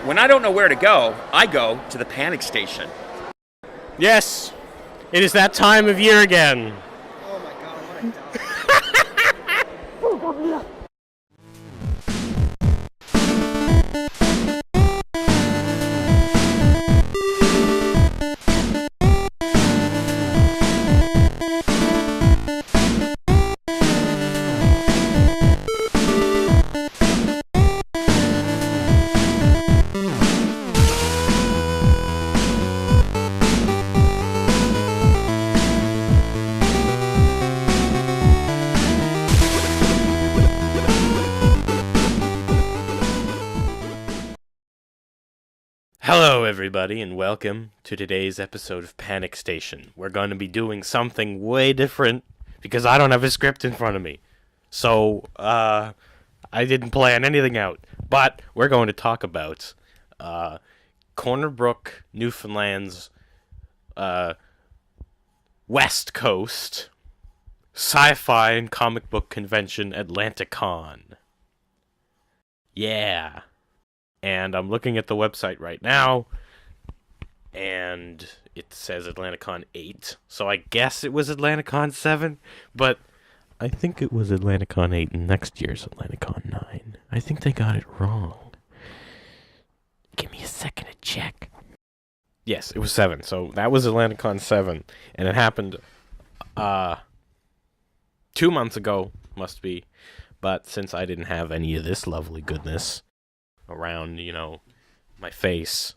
When I don't know where to go, I go to the panic station. Yes, it is that time of year again. Oh my god, what a dumb. Hello, everybody, and welcome to today's episode of Panic Station. We're going to be doing something way different because I don't have a script in front of me. So, I didn't plan anything out. But we're going to talk about Corner Brook, Newfoundland's West Coast sci-fi and comic book convention, Atlanticon. Yeah. And I'm looking at the website right now, and it says Atlanticon 8, so I guess it was Atlanticon 7, but I think it was Atlanticon 8 and next year's Atlanticon 9. I think they got it wrong. Give me a second to check. Yes, it was 7, so that was Atlanticon 7, and it happened 2 months ago, must be, but since I didn't have any of this lovely goodness around, my face.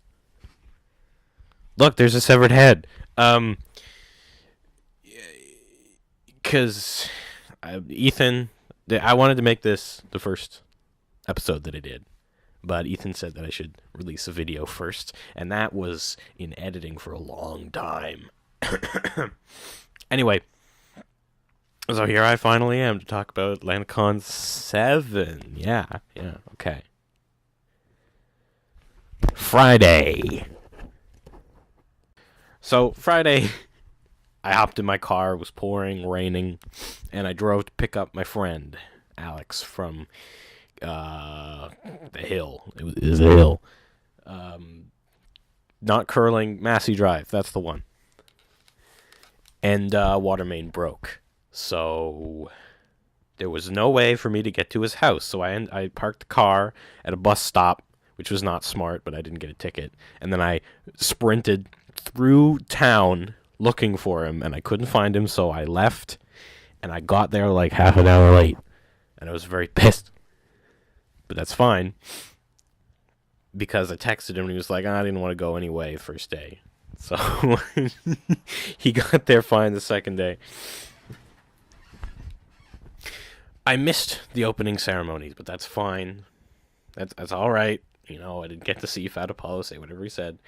Look, there's a severed head. Because Ethan, I wanted to make this the first episode that I did, but Ethan said that I should release a video first, and that was in editing for a long time. Anyway, so here I finally am to talk about Atlanticon 7. Yeah, okay. Friday. So, Friday, I hopped in my car, it was pouring, raining, and I drove to pick up my friend, Alex, from the hill. It was a hill. Not Curling, Massey Drive, that's the one. And water main broke. So, there was no way for me to get to his house, so I parked the car at a bus stop, which was not smart, but I didn't get a ticket. And then I sprinted through town looking for him, and I couldn't find him, so I left, and I got there like half an hour late. And I was very pissed. But that's fine, because I texted him, and he was like, I didn't want to go anyway, first day. So he got there fine the second day. I missed the opening ceremonies, but that's fine. That's all right. I didn't get to see Fat Apollo say whatever he said.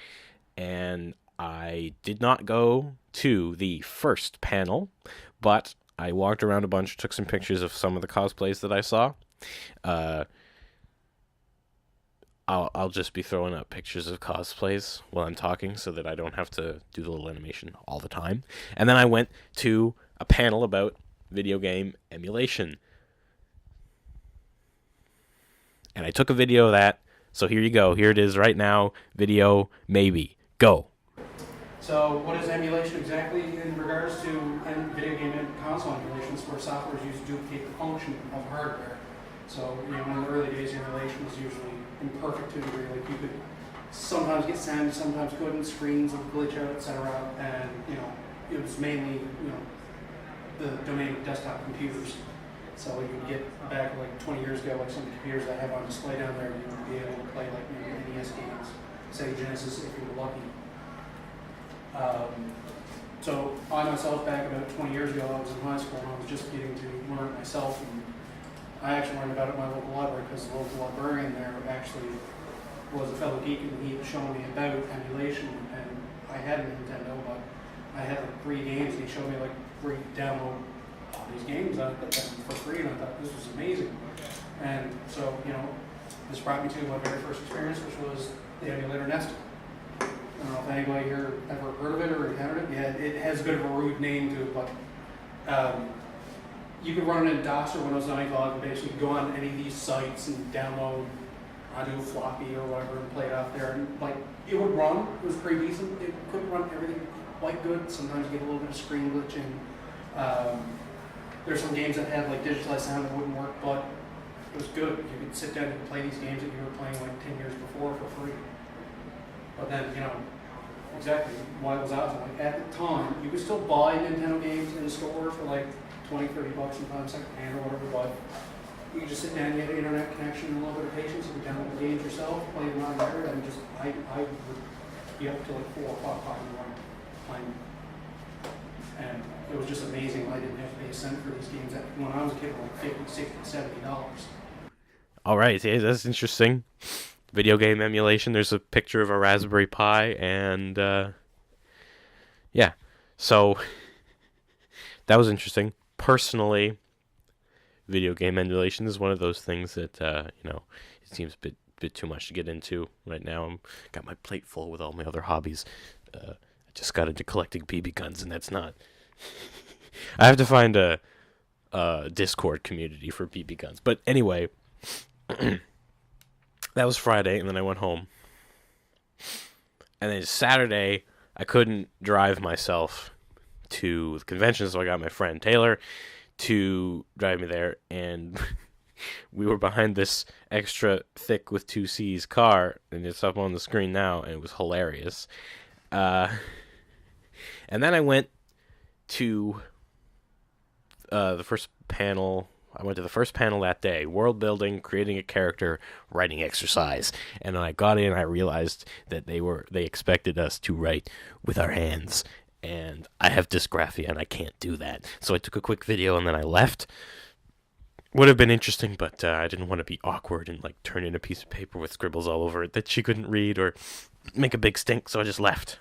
And I did not go to the first panel, but I walked around a bunch, took some pictures of some of the cosplays that I saw. I'll just be throwing up pictures of cosplays while I'm talking so that I don't have to do the little animation all the time. And then I went to a panel about video game emulation. And I took a video of that. So here you go. Here it is right now. Video, maybe. Go. So what is emulation exactly in regards to video game and console emulations, where software is used to duplicate the function of hardware? So, in the early days, emulation was usually imperfect to a degree. Like, you could sometimes get sound, sometimes couldn't, screens would glitch out, etc. And, it was mainly, the domain of desktop computers. So you would get back like 20 years ago, like some of the computers that I have on display down there, you would be able to play like NES games, Sega Genesis if you were lucky. So I myself, back about 20 years ago, I was in high school and I was just getting to learn it myself. And I actually learned about it at my local library because the local librarian there actually was a fellow geek, and he was showing me about emulation. And I had a Nintendo, but I had like 3 games, and he showed me like where you download all these games I put them for free, and I thought this was amazing. And so, this brought me to my very first experience, which was the emulator nesting. I don't know if anybody here ever heard of it or encountered it. Yeah, it has a bit of a rude name to it, but you could run it in DOS or Windows 95 and basically go on any of these sites and download onto a floppy or whatever and play it off there. And like it would run, it was pretty decent. It couldn't run everything quite good. Sometimes you get a little bit of screen glitching. There's some games that had like digitalized sound that wouldn't work, but it was good. You could sit down and play these games that you were playing like 10 years before for free. But then, you know, exactly why it was awesome. Like at the time, you could still buy Nintendo games in the store for like 20, 30 bucks sometimes, second hand or whatever, but you could just sit down, you had an internet connection and a little bit of patience, you could download the games yourself, play them on there, and just, I would be up to like 4 o'clock, 5 in the morning playing. And it was just amazing. I didn't have to pay a cent for these games that when I was a kid were like $50, $60, $70. All right, yeah, that's interesting. Video game emulation. There's a picture of a Raspberry Pi, and yeah, so that was interesting. Personally, video game emulation is one of those things that you know, it seems a bit too much to get into right now. I'm got my plate full with all my other hobbies. I just got into collecting BB guns, and that's not. I have to find a Discord community for BB guns. But anyway, that was Friday, and then I went home. And then Saturday, I couldn't drive myself to the convention, so I got my friend Taylor to drive me there, and we were behind this extra thick with 2 C's car, and it's up on the screen now, and it was hilarious. And then I went to the first panel. I went to the first panel that day, world building, creating a character, writing exercise. And when I got in, I realized that they expected us to write with our hands. And I have dysgraphia, and I can't do that. So I took a quick video, and then I left. Would have been interesting, but I didn't want to be awkward and like turn in a piece of paper with scribbles all over it that she couldn't read or make a big stink, so I just left.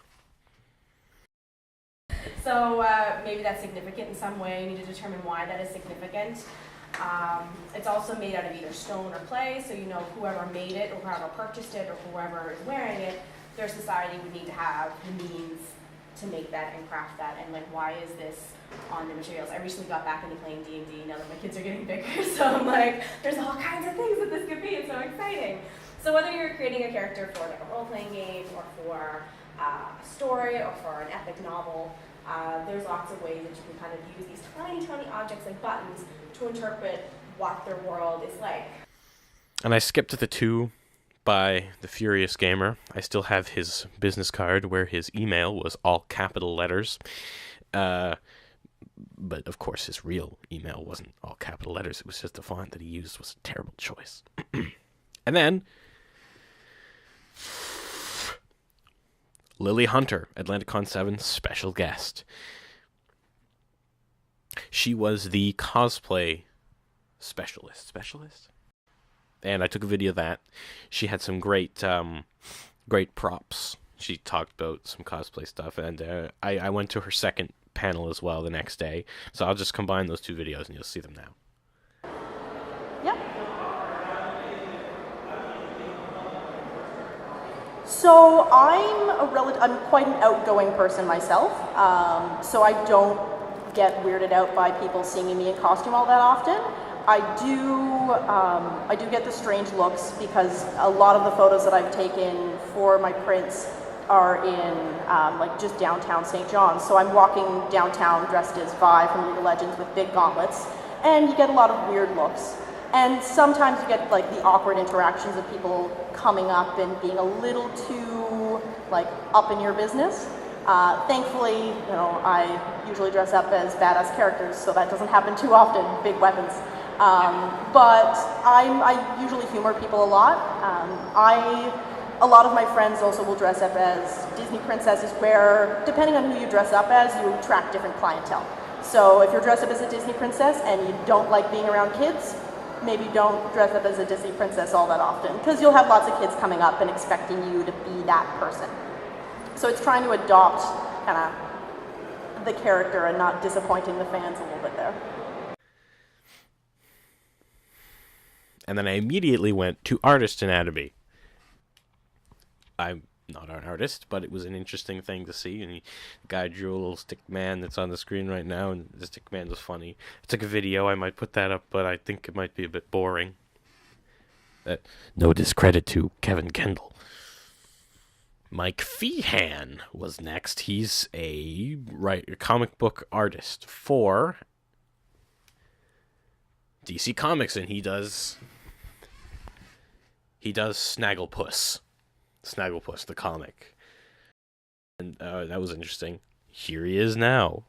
So maybe that's significant in some way. You need to determine why that is significant. It's also made out of either stone or clay, so you know whoever made it or whoever purchased it or whoever is wearing it, their society would need to have the means to make that and craft that, and like why is this on the materials. I recently got back into playing D&D now that my kids are getting bigger, so I'm like, there's all kinds of things that this could be. It's so exciting. So whether you're creating a character for like a role-playing game or for a story or for an epic novel, there's lots of ways that you can kind of use these tiny, tiny objects like buttons to interpret what their world is like. And I skipped to the 2 by the Furious Gamer. I still have his business card where his email was all capital letters. But of course his real email wasn't all capital letters. It was just the font that he used was a terrible choice. And then Lily Hunter, Atlanticon 7 special guest. She was the cosplay specialist. And I took a video of that. She had some great props. She talked about some cosplay stuff, and I went to her second panel as well the next day. So I'll just combine those 2 videos, and you'll see them now. Yeah. So I'm quite an outgoing person myself. So I don't get weirded out by people seeing me in costume all that often. I do get the strange looks because a lot of the photos that I've taken for my prints are in like just downtown St. John's. So I'm walking downtown dressed as Vi from League of Legends with big gauntlets, and you get a lot of weird looks. And sometimes you get like the awkward interactions of people coming up and being a little too like up in your business. Thankfully, you know, I usually dress up as badass characters, so that doesn't happen too often, big weapons. But I usually humor people a lot. A lot of my friends also will dress up as Disney princesses, where depending on who you dress up as, you attract different clientele. So if you're dressed up as a Disney princess and you don't like being around kids, maybe don't dress up as a Disney princess all that often, because you'll have lots of kids coming up and expecting you to be that person. So it's trying to adopt kind of the character and not disappointing the fans a little bit there. And then I immediately went to Artist Anatomy. I'm not an artist, but it was an interesting thing to see. And the guy drew a little stick man that's on the screen right now, and the stick man was funny. I took a video. I might put that up, but I think it might be a bit boring. No discredit to Kevin Kendall. Mike Feehan was next. He's a comic book artist for DC Comics, and he does Snagglepuss, the comic, and that was interesting. Here he is now.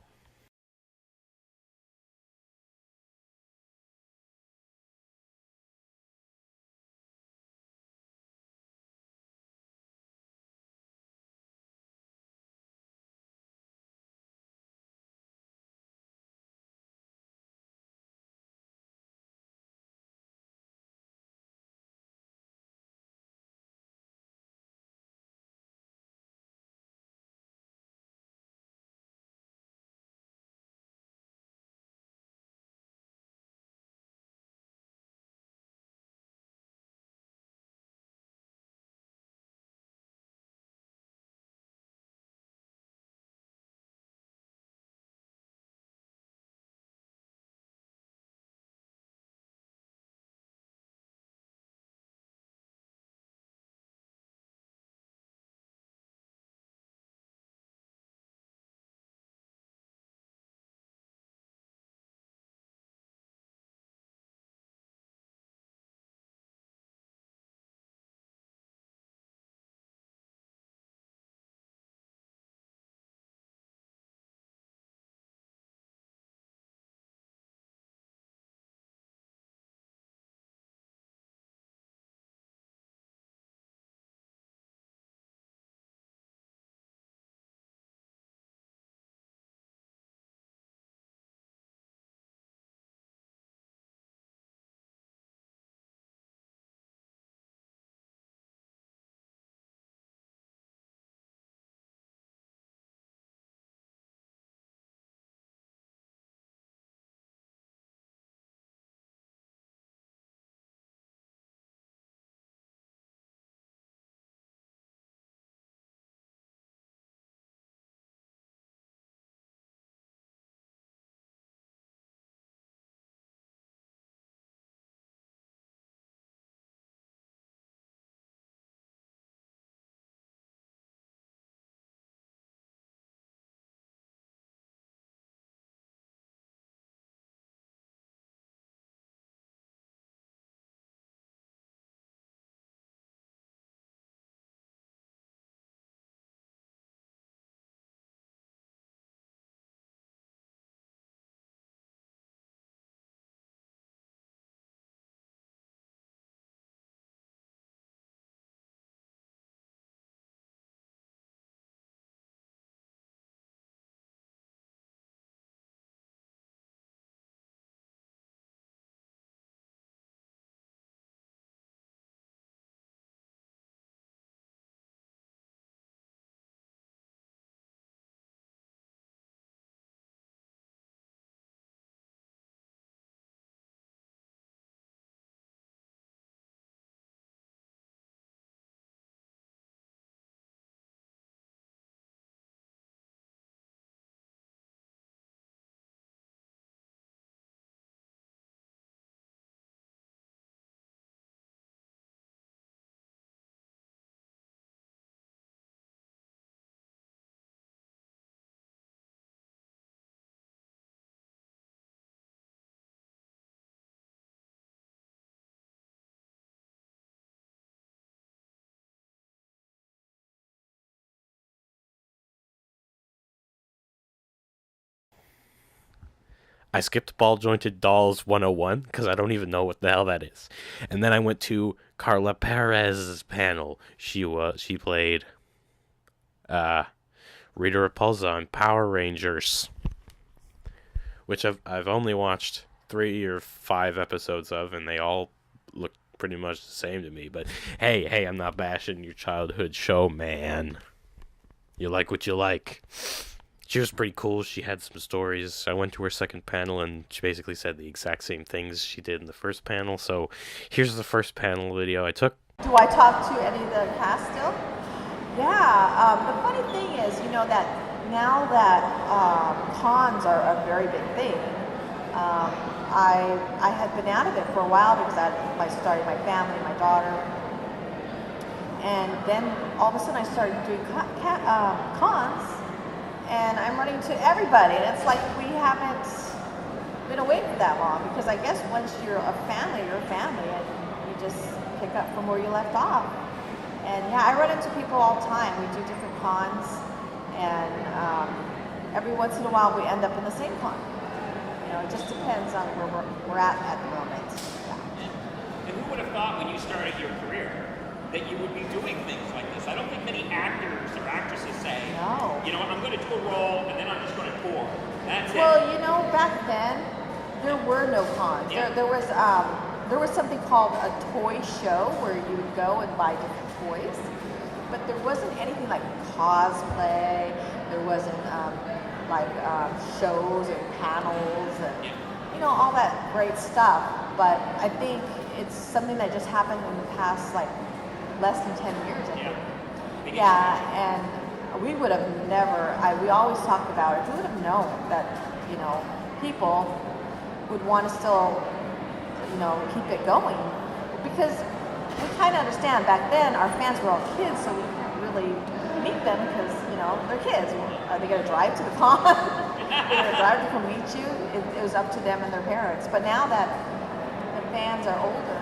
I skipped Ball Jointed Dolls 101 because I don't even know what the hell that is. And then I went to Carla Perez's panel. She played Rita Repulsa on Power Rangers, which I've only watched 3 or 5 episodes of, and they all look pretty much the same to me. But hey, I'm not bashing your childhood show, man. You like what you like. She was pretty cool. She had some stories. I went to her second panel, and she basically said the exact same things she did in the first panel. So here's the first panel video I took. Do I talk to any of the cast still? Yeah, the funny thing is, that now that cons are a very big thing, I had been out of it for a while because I started my family, my daughter, and then all of a sudden I started doing cons, and I'm running to everybody, and it's like we haven't been away for that long, because I guess once you're a family, you're a family, and you just pick up from where you left off. And yeah, I run into people all the time. We do different cons, and every once in a while we end up in the same con. You know, it just depends on where we're at the moment. Yeah. And who would have thought when you started your career that you would be doing things like this? I don't think many actors or actresses say, No. you know, I'm going to do a role and then I'm just going to tour. That's Well, it. you know, back then there were no cons. Yeah. There was something called a toy show where you would go and buy different toys, but there wasn't anything like cosplay. There wasn't shows and panels and you know, all that great stuff. But I think it's something that just happened in the past like less than 10 years. I think. Yeah, and we would have never. We always talked about it. We would have known that, you know, people would want to still, you know, keep it going, because we kind of understand back then our fans were all kids, so we can't really meet them because, you know, they're kids. Are they going to drive to the con? They're going to drive to come meet you? It was up to them and their parents. But now that the fans are older,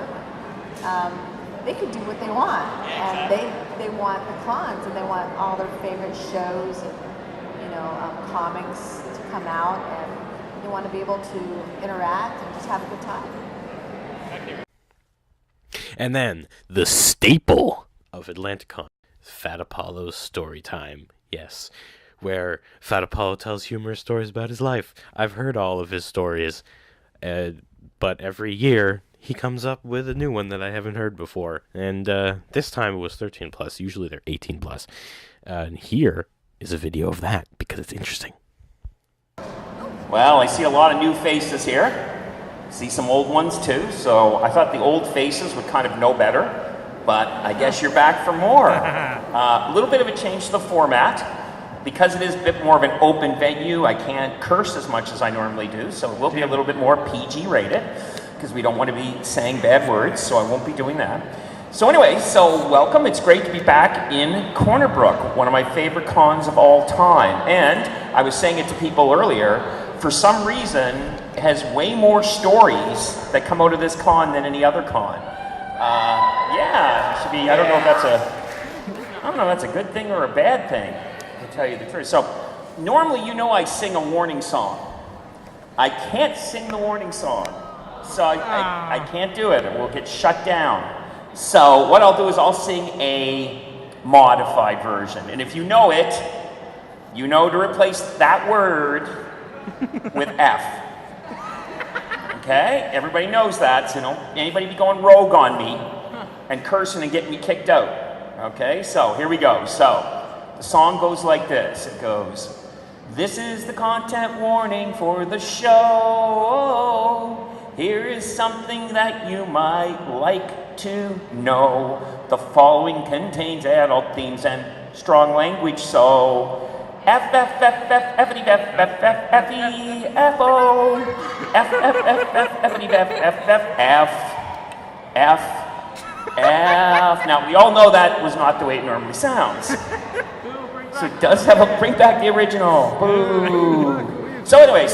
they can do what they want, and they want the cons, and they want all their favorite shows and, you know, comics to come out, and they want to be able to interact and just have a good time. And then the staple of Atlanticon, Fat Apollo's story time. Yes, where Fat Apollo tells humorous stories about his life. I've heard all of his stories, but every year he comes up with a new one that I haven't heard before. And this time it was 13 plus. Usually they're 18 plus. And here is a video of that because it's interesting. Well, I see a lot of new faces here. See some old ones too. So I thought the old faces would kind of know better, but I guess you're back for more. A little bit of a change to the format. Because it is a bit more of an open venue, I can't curse as much as I normally do, so it will be a little bit more PG rated, because we don't want to be saying bad words, so I won't be doing that. So anyway, welcome. It's great to be back in Corner Brook, one of my favorite cons of all time. And I was saying it to people earlier, for some reason, it has way more stories that come out of this con than any other con. Yeah, it should be, I don't know if that's a good thing or a bad thing, to tell you the truth. So normally, you know, I sing a warning song. I can't sing the warning song. So I can't do it. It will get shut down. So what I'll do is I'll sing a modified version. And if you know it, you know to replace that word with F. Okay? Everybody knows that. So, you know, anybody be going rogue on me and cursing and getting me kicked out. Okay? So here we go. So the song goes like this. It goes, "This is the content warning for the show. Here is something that you might like to know. The following contains adult themes and strong language, so F F F F F F F F F E F O F F F F F F F F F F." Now we all know that was not the way it normally sounds. So it does have a bring back the original. Boo. So anyway,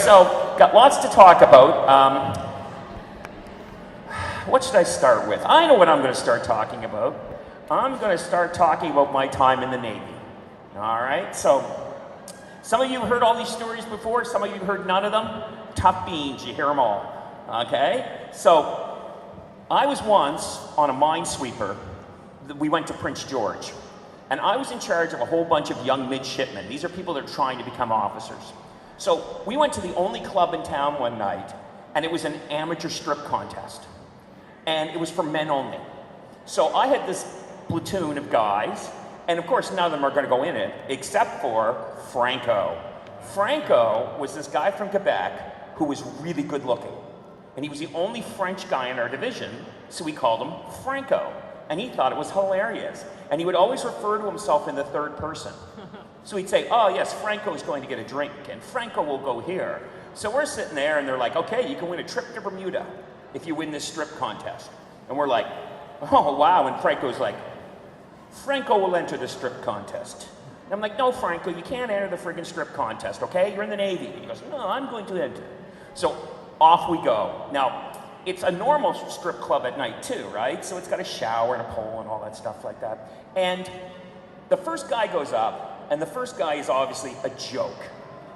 got lots to talk about. What should I start with? I know what I'm going to start talking about. I'm going to start talking about my time in the Navy. All right, so some of you have heard all these stories before. Some of you heard none of them. Tough beans, you hear them all. Okay, so I was once on a minesweeper. We went to Prince George. And I was in charge of a whole bunch of young midshipmen. These are people that are trying to become officers. So we went to the only club in town one night, and it was an amateur strip contest. And it was for men only. So I had this platoon of guys, and of course none of them are going to go in it, except for Franco. Franco was this guy from Quebec who was really good looking. And he was the only French guy in our division, so we called him Franco. And he thought it was hilarious. And he would always refer to himself in the third person. So he'd say, "Oh yes, Franco's going to get a drink, and Franco will go here. So we're sitting there, and they're like, okay, you can win a trip to Bermuda if you win this strip contest. And we're like, oh, wow. And Franco's like, Franco will enter the strip contest. And I'm like, no, Franco, you can't enter the friggin' strip contest, okay? You're in the Navy. And he goes, no, I'm going to enter. So off we go. Now, it's a normal strip club at night too, right? So it's got a shower and a pole and all that stuff like that. And the first guy goes up, and the first guy is obviously a joke.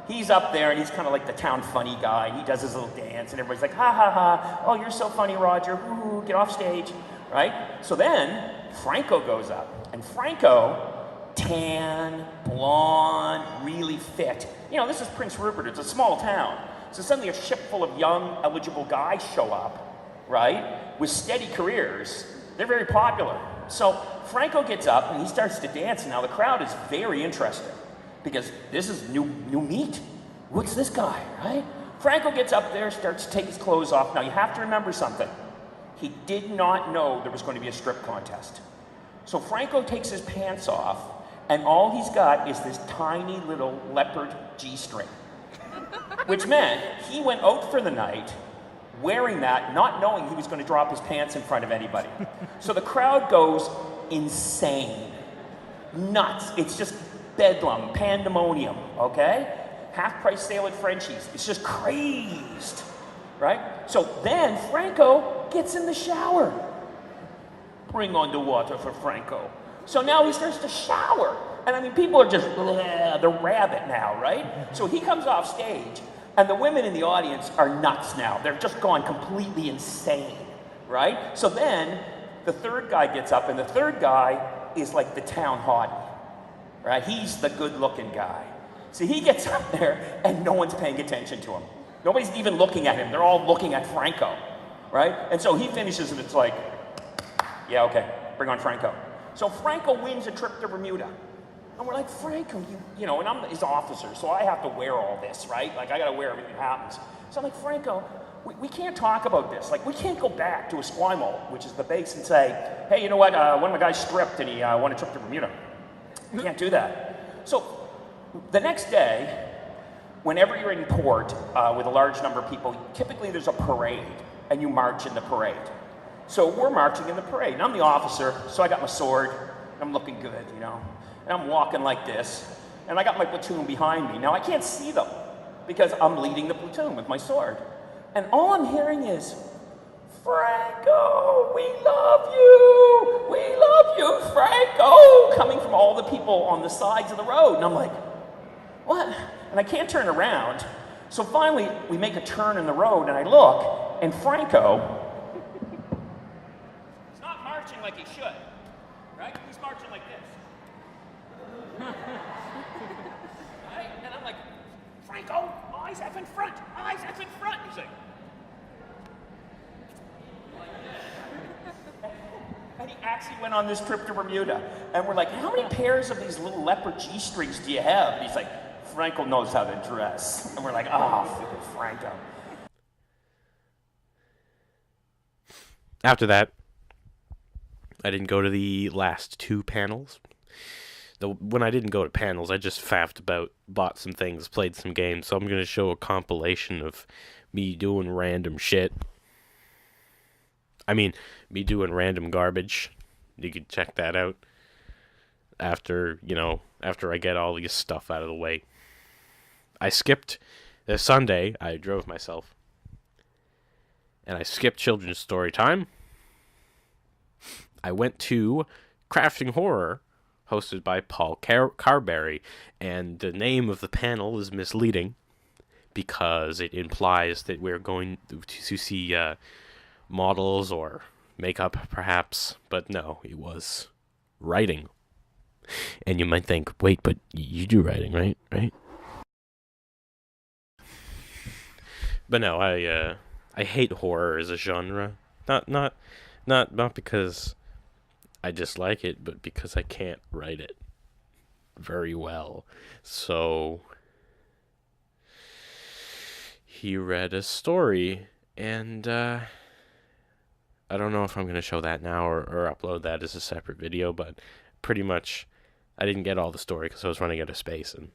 He's up there, and he's kind of like the town funny guy, and he does his little dance, and everybody's like, ha, ha, ha, oh, you're so funny, Roger, woo-hoo, get off stage, right? So then, Franco goes up, and Franco, tan, blonde, really fit. You know, this is Prince Rupert, it's a small town. So suddenly a ship full of young, eligible guys show up, right, with steady careers. They're very popular. So Franco gets up, and he starts to dance, and now the crowd is very interested, because this is new meat. What's this guy, right? Franco gets up there, starts to take his clothes off. Now you have to remember something. He did not know there was going to be a strip contest. So Franco takes his pants off, and all he's got is this tiny little leopard G-string, which meant he went out for the night wearing that, not knowing he was going to drop his pants in front of anybody. So the crowd goes insane, nuts. It's just bedlam, pandemonium, okay? Half-price sale at Frenchie's. It's just crazed, right? So then Franco gets in the shower. Bring on the water for Franco. So now he starts to shower. And I mean, people are just, they're rabid now, right? So he comes off stage, and the women in the audience are nuts now. They're just gone completely insane, right? So then the third guy gets up, and the third guy is like the town hottie. Right? He's the good-looking guy. So he gets up there, and no one's paying attention to him. Nobody's even looking at him. They're all looking at Franco, right? And so he finishes, and it's like, yeah, okay, bring on Franco. So Franco wins a trip to Bermuda. And we're like, Franco, you know, and I'm his officer, so I have to wear all this, right? Like, I got to wear everything that happens. So I'm like, Franco, we can't talk about this. Like, we can't go back to Esquimalt, which is the base, and say, hey, you know what, one of my guys stripped, and he won a trip to Bermuda. You can't do that. So the next day, whenever you're in port with a large number of people, typically there's a parade, and you march in the parade. So we're marching in the parade, and I'm the officer, so I got my sword, and I'm looking good, you know, and I'm walking like this, and I got my platoon behind me. Now I can't see them, because I'm leading the platoon with my sword. And all I'm hearing is, Franco, we love you, Franco, coming from all the people on the sides of the road. And I'm like, what? And I can't turn around. So finally, we make a turn in the road, and I look, and Franco is not marching like he should, right? He's marching like this. Right? And I'm like, Franco, eyes up in front, eyes up in front. He's like, and he actually went on this trip to Bermuda. And we're like, how many pairs of these little leopard G-strings do you have? And he's like, Franco knows how to dress. And we're like, oh, freaking Franco. After that, I didn't go to the last two panels. When I didn't go to panels, I just faffed about, bought some things, played some games. So I'm going to show a compilation of me doing random shit. I mean, me doing random garbage. You could check that out after I get all this stuff out of the way. I skipped the Sunday. I drove myself. And I skipped children's story time. I went to Crafting Horror, hosted by Paul Carberry. And the name of the panel is misleading, because it implies that we're going to see models or makeup, perhaps, but no, it was writing. And you might think, wait, but you do writing, right? But no, I hate horror as a genre. Not because I dislike it, but because I can't write it very well. So he read a story, and I don't know if I'm going to show that now or upload that as a separate video, but pretty much I didn't get all the story because I was running out of space, and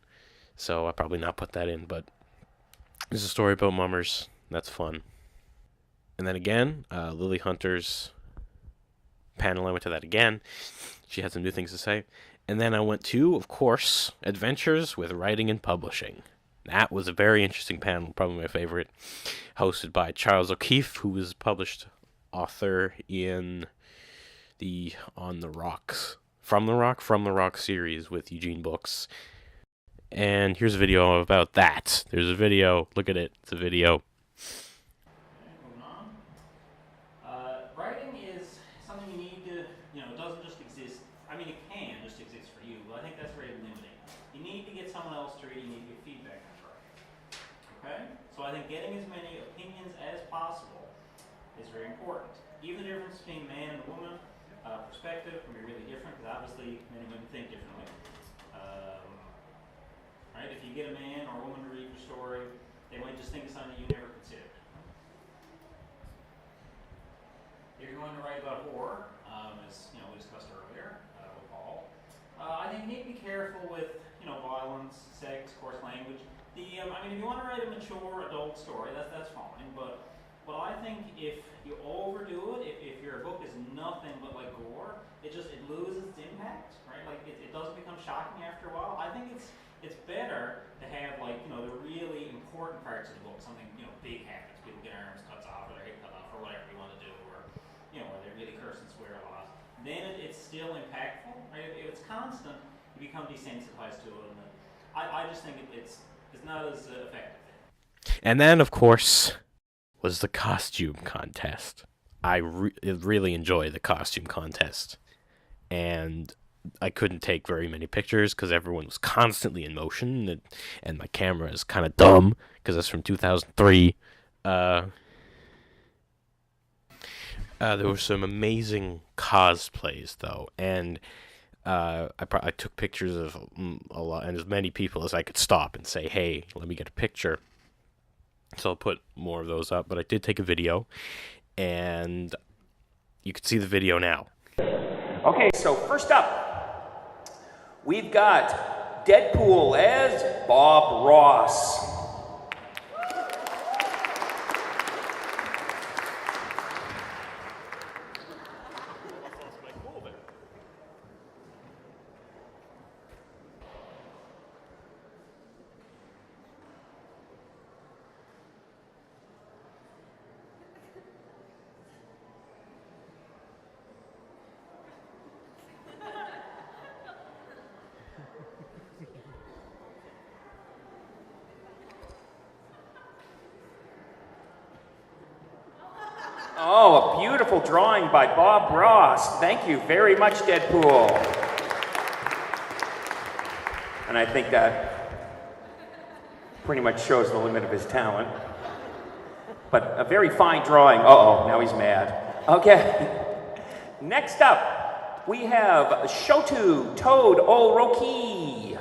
so I'll probably not put that in. But There's a story about mummers. That's fun. And then again, Lily Hunter's panel, I went to that again. She had some new things to say. And then I went to, of course, Adventures with Writing and Publishing. That was a very interesting panel, probably my favorite, hosted by Charles O'Keefe, who was published author in the From the Rock series with Eugene Books. And here's a video about that. There's a video. Look at it. It's a video. Moving on. Writing is something you need to, it doesn't just exist. I mean, it can just exist for you, but I think that's very limiting. You need to get someone else to read. You need to get feedback on writing. Okay? So I think getting as many opinions as possible is very important. Even the difference between man and woman perspective can be really different, because obviously men and women think differently. Right? If you get a man or a woman to read your story, they might just think of something you never considered. If you're going to write about horror, as we discussed earlier with Paul, I think you need to be careful with violence, sex, coarse language. If you want to write a mature adult story, that's fine. But I think if you overdo it, if your book is nothing but like gore, it loses its impact, right? Like it doesn't become shocking after a while. I think it's better to have the really important parts of the book, something big happens, people get arms cut off or their head cut off or whatever you want to do, or or they really curse and swear a lot. Then it's still impactful, right? If it's constant, you become desensitized to it, and I just think it's not as effective. And then, of course, was the costume contest. I really enjoyed the costume contest, and I couldn't take very many pictures because everyone was constantly in motion, and my camera is kind of dumb because it's from 2003. There were some amazing cosplays, though, and I took pictures of a lot, and as many people as I could stop and say, hey, let me get a picture. So I'll put more of those up, but I did take a video, and you can see the video now. Okay, so first up, we've got Deadpool as Bob Ross. Oh, a beautiful drawing by Bob Ross. Thank you very much, Deadpool. And I think that pretty much shows the limit of his talent. But a very fine drawing. Uh-oh, now he's mad. Okay. Next up, we have Shotu Toad Oroki.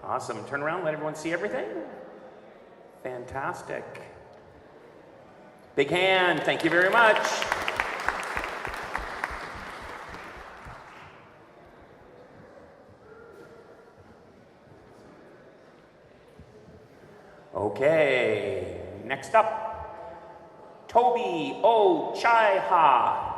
Awesome. Turn around, let everyone see everything. Fantastic. Big hand. Thank you very much. Okay. Next up, Toby Ochaiha.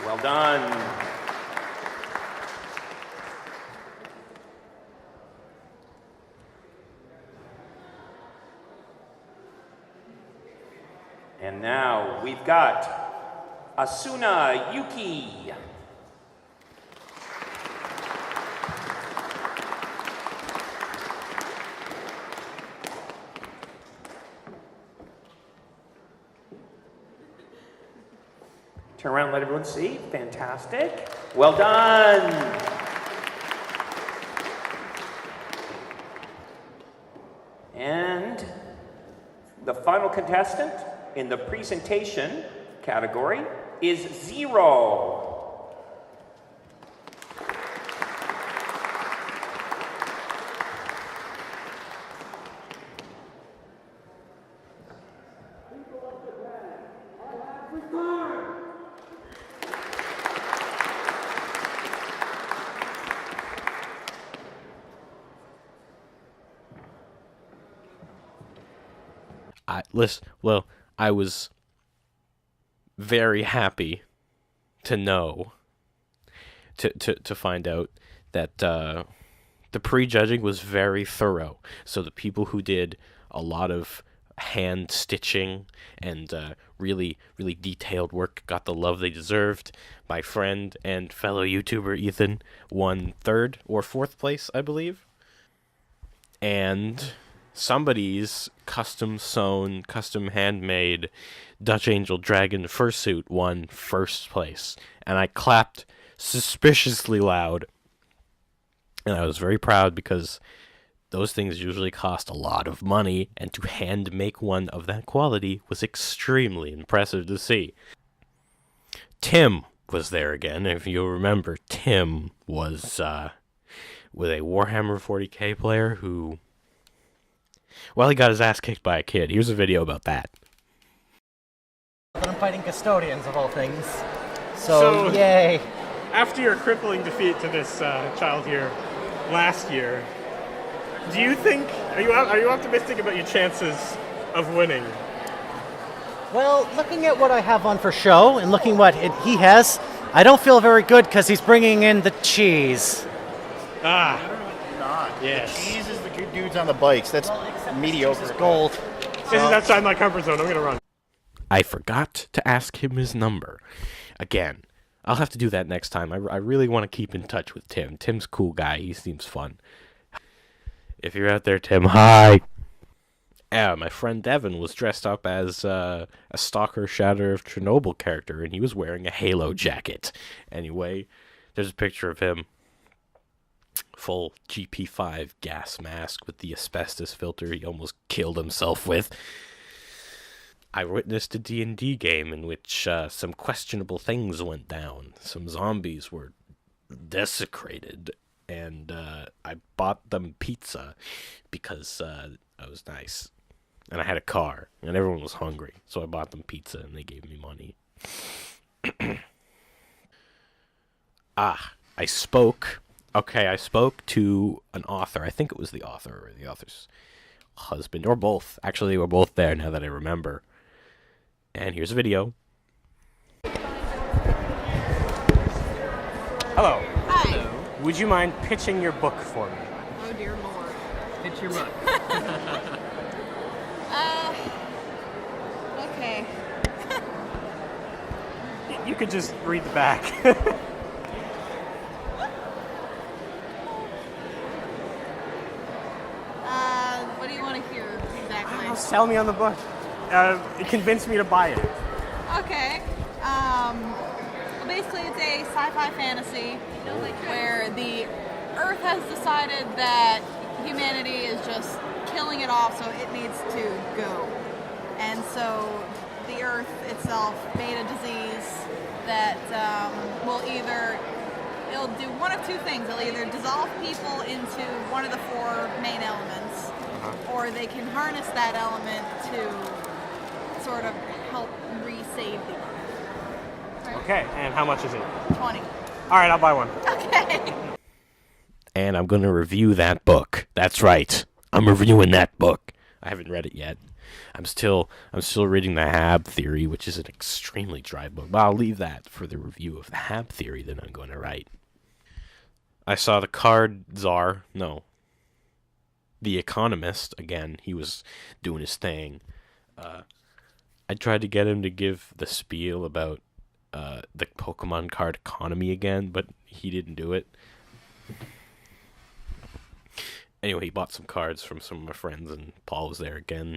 Well done. And now we've got Asuna Yuki. Turn around, let everyone see. Fantastic. Well done. And the final contestant in the presentation category is 0. I was very happy to know, to find out that the prejudging was very thorough. So the people who did a lot of hand stitching and really detailed work got the love they deserved. My friend and fellow YouTuber Ethan won 3rd or 4th place, I believe. And somebody's custom sewn, custom handmade Dutch Angel Dragon fursuit won 1st place. And I clapped suspiciously loud. And I was very proud because those things usually cost a lot of money, and to hand make one of that quality was extremely impressive to see. Tim was there again. If you remember, Tim was with a Warhammer 40k player who, well, he got his ass kicked by a kid. Here's a video about that. But I'm fighting custodians of all things. So yay. After your crippling defeat to this child here last year, do you think, are you optimistic about your chances of winning? Well, looking at what I have on for show and looking what he has, I don't feel very good because he's bringing in the cheese. Ah. Not. Yes. The cheese is the good dudes on the bikes. That's mediocre. This is gold. This is outside my comfort zone. I'm going to run. I forgot to ask him his number. Again, I'll have to do that next time. I really want to keep in touch with Tim. Tim's a cool guy. He seems fun. If you're out there, Tim, hi. Yeah, my friend Devin was dressed up as a Stalker Shatter of Chernobyl character, and he was wearing a Halo jacket. Anyway, there's a picture of him. Full GP5 gas mask with the asbestos filter he almost killed himself with. I witnessed a D&D game in which some questionable things went down. Some zombies were desecrated, and I bought them pizza because I was nice. And I had a car, and everyone was hungry, so I bought them pizza, and they gave me money. I spoke to an author. I think it was the author or the author's husband, or both. Actually, they were both there now that I remember. And here's a video. Hello. Hi. Would you mind pitching your book for me? Oh dear lord. Pitch your book. Okay. You could just read the back. What do you want to hear exactly? Sell me on the book. It convinced me to buy it. Okay. Well, basically it's a sci-fi fantasy where the Earth has decided that humanity is just killing it off, so it needs to go. And so the Earth itself made a disease that it'll do one of two things. It'll either dissolve people into one of the 4 main elements, or they can harness that element to sort of help resave the Earth. Right? Okay, and how much is it? 20. All right, I'll buy one. Okay. And I'm going to review that book. That's right. I'm reviewing that book. I haven't read it yet. I'm still reading the Hab Theory, which is an extremely dry book. But I'll leave that for the review of the Hab Theory that I'm going to write. I saw the The Economist, again, he was doing his thing. I tried to get him to give the spiel about the Pokemon card economy again, but he didn't do it. Anyway, he bought some cards from some of my friends, and Paul was there again.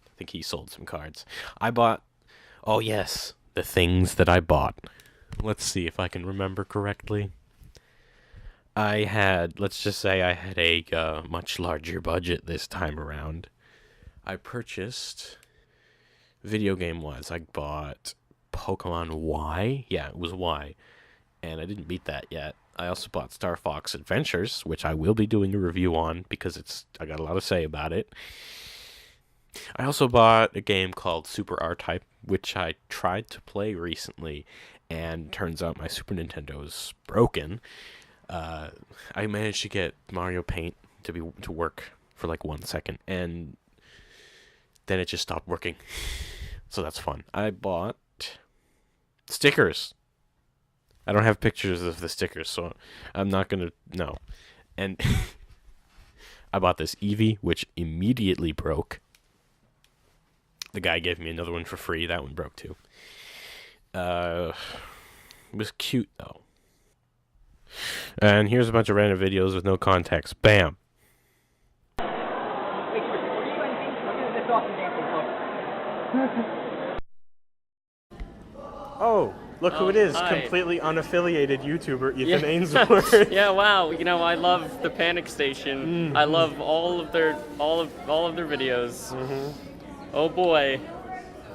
I think he sold some cards. I bought... Oh, yes, the things that I bought. Let's see if I can remember correctly. Let's just say I had a much larger budget this time around. I purchased video game-wise, I bought Pokemon Y. Yeah, it was Y. And I didn't beat that yet. I also bought Star Fox Adventures, which I will be doing a review on because I got a lot to say about it. I also bought a game called Super R-Type, which I tried to play recently, and turns out my Super Nintendo is broken. I managed to get Mario Paint to work for like 1 second, and then it just stopped working. So that's fun. I bought stickers. I don't have pictures of the stickers, so I'm not gonna no. And I bought this Eevee, which immediately broke. The guy gave me another one for free. That one broke too. It was cute though. And here's a bunch of random videos with no context. Bam. Oh, look who it is. Hi. Completely unaffiliated YouTuber Ethan Ainsworth. Yeah, wow. You know, I love the Panic Station. I love all of their videos. Oh boy.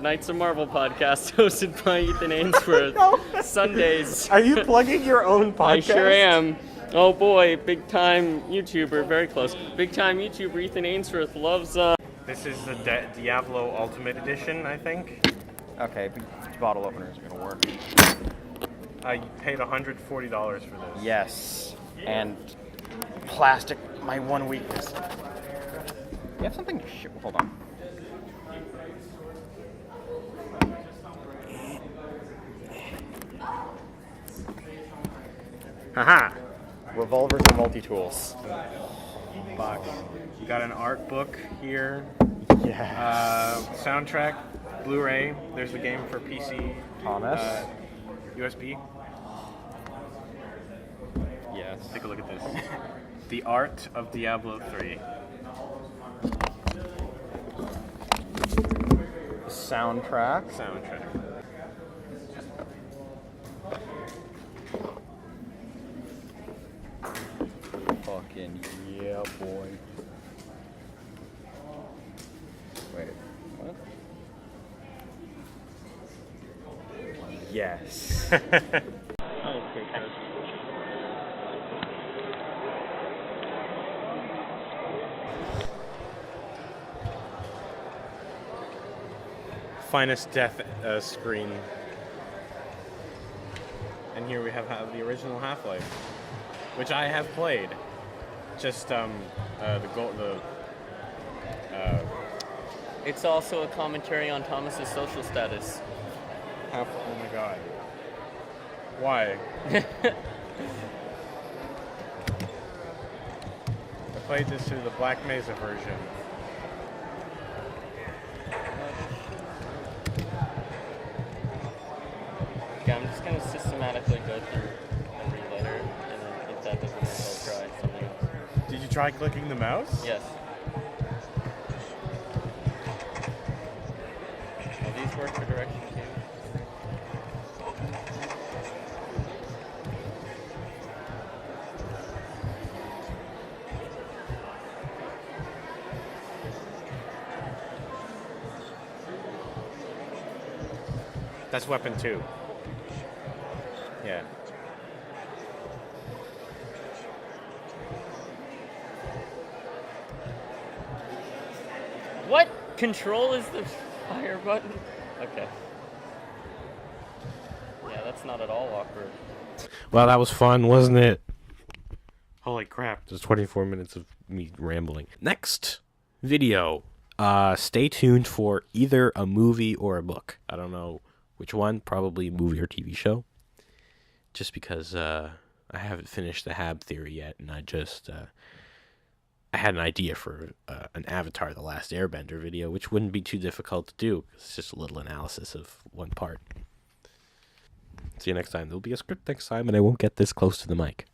Knights of Marvel podcast hosted by Ethan Ainsworth. No. Sundays. Are you plugging your own podcast? I sure am. Oh boy, big time YouTuber, very close. Big time YouTuber Ethan Ainsworth loves This is the Diablo Ultimate Edition, I think. Okay, bottle openers are gonna work. I paid $140 for this. Yes, and plastic, my one weakness. You have something? Hold on. Haha! Revolvers and multi-tools. Fuck. You got an art book here. Yes. Soundtrack, Blu-ray. There's the game for PC. Thomas. USB. Yes. Take a look at this. The Art of Diablo 3. Soundtrack. Fucking yeah, boy. Wait, what? Yes. Okay, Finest death screen. And here we have the original Half-Life, which I have played. Just It's also a commentary on Thomas's social status. oh my god. Why? I played this through the Black Mesa version. Okay, I'm just gonna systematically go through every letter, and then if that doesn't work, I'll try something else. Did you try clicking the mouse? Yes. Will these work for direction too? That's weapon 2. Yeah. What control is the fire button? Okay. Yeah, that's not at all awkward. Well, that was fun, wasn't it? Holy crap. Just 24 minutes of me rambling. Next video. Stay tuned for either a movie or a book. I don't know which one. Probably a movie or TV show. Just because I haven't finished the Hab theory yet, and I had an idea for an Avatar The Last Airbender video, which wouldn't be too difficult to do. It's just a little analysis of one part. See you next time. There'll be a script next time, and I won't get this close to the mic.